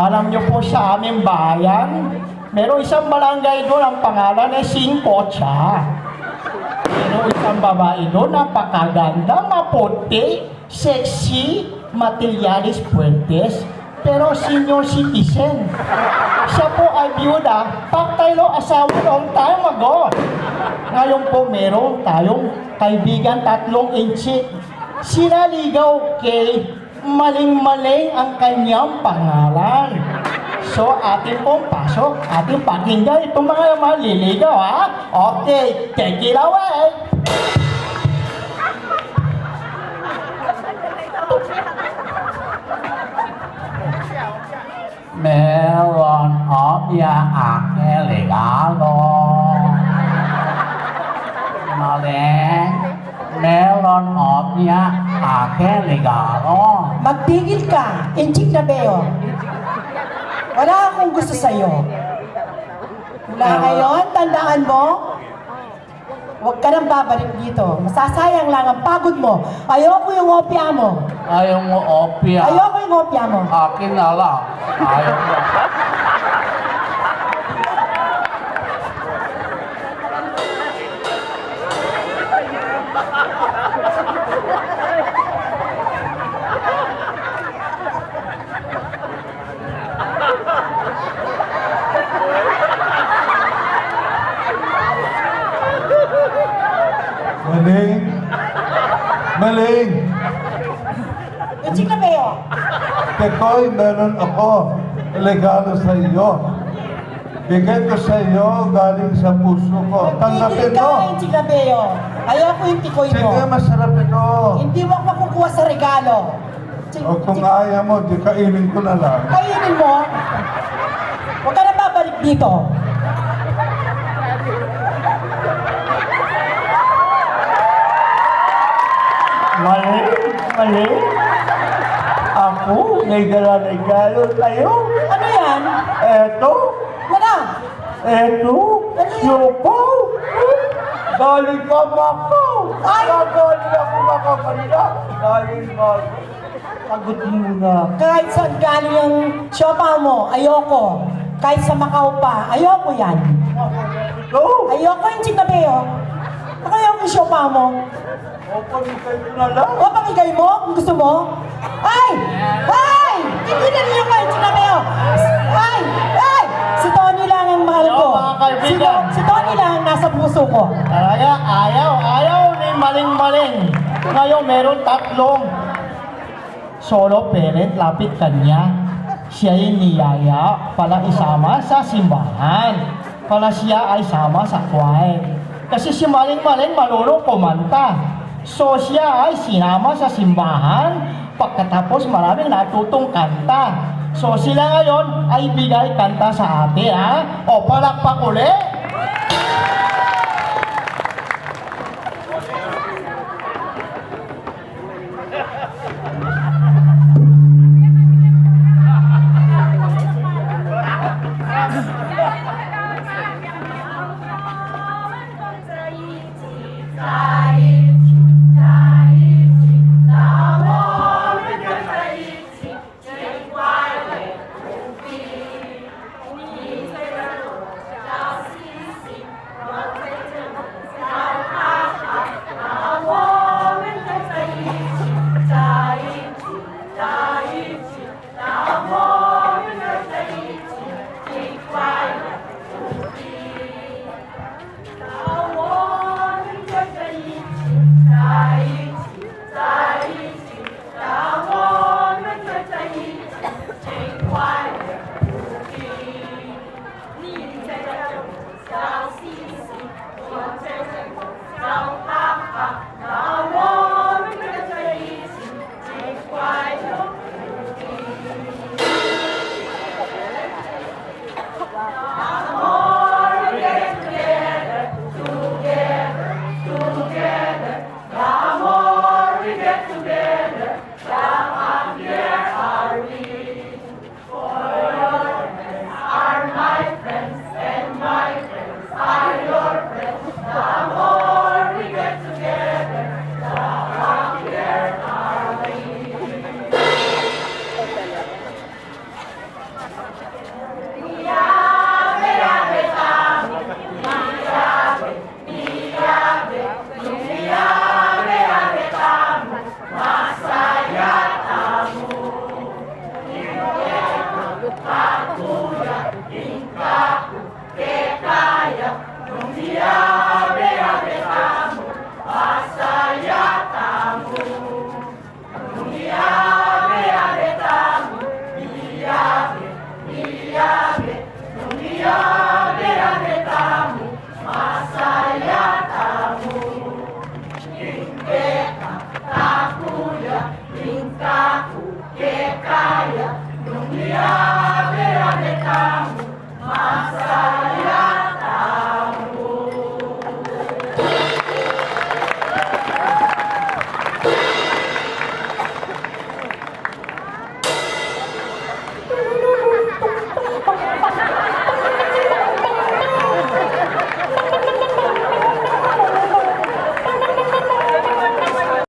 Alam niyo po sa aming bayan, meron isang barangay doon, ang pangalan ay Singkocha. Meron isang babae doon, napakaganda, maputi, sexy, materialis puertes, pero senior citizen. Siya po ay byuda, paktaylo asawa long time ago. Ngayon po meron tayong kaibigan 3 inchi. Sinaligaw kay maling-maling ang kanyang pangalan. So, ating pong pasok, ating pakinggan itong mga maliligaw, ha? Okay, take it away! Meron opya aking regalo. Maling, meron opya aking regalo. Magpigil ka, Inchik na Beo. Wala akong gusto sa'yo. Mula ngayon, tandaan mo, huwag ka nang babalik dito. Masasayang lang ang pagod mo. Ayoko yung opya mo. Ayaw mo opya. Ayoko yung opya mo. Akin na lang. Ayaw mo. Maling! Maling! Inchik na Beo. Tekoy, meron ako regalo sa iyo. Bigay ko sa iyo galing sa puso ko. Magpigil Tanggapin ka, mo. Inchik na Beo. Ayoko yung tikoy mo. Sige, masarap ito. Hindi mo ako makukuha sa regalo. O kung ayaw mo, di kainin ko na lang. Kainin mo. Huwag ka nang babalik dito. Maling. Ako, may dala-regalo tayo. Ano yan? Eto, Ano? Siupaw. Galing ka Macau. Ay! Galing ako Macau kanina. Galing Macau. Pagod muna. Kahit saan galing ang siopaw mo, ayoko. Kahit sa Macau pa, ayoko yan. Ito. Ayoko yung chikabeo. Ayoko yung siopaw mo. O, pagkakay ko na lang. O, pamigay mo kung gusto mo. Ay! Ay! Hindi na niyo kayo chikabeo. Ay! Ay! Si Tony lang ang mahal ko. Ayaw, mga kaibigan. Si Tony lang ang nasa puso ko. Talaga, ayaw ni maling-maling. Ngayon, meron 3 solo parent, lapit kanya. Siya ay niyaya para isama sa simbahan. Para siya ay sama sa choir. Kasi si maling-maling marunong kumanta. So siya ay sinama sa simbahan. Pagkatapos maraming natutong kanta. So sila ngayon ay bigay kanta sa atin, ha? O, palakpak ulit. Happy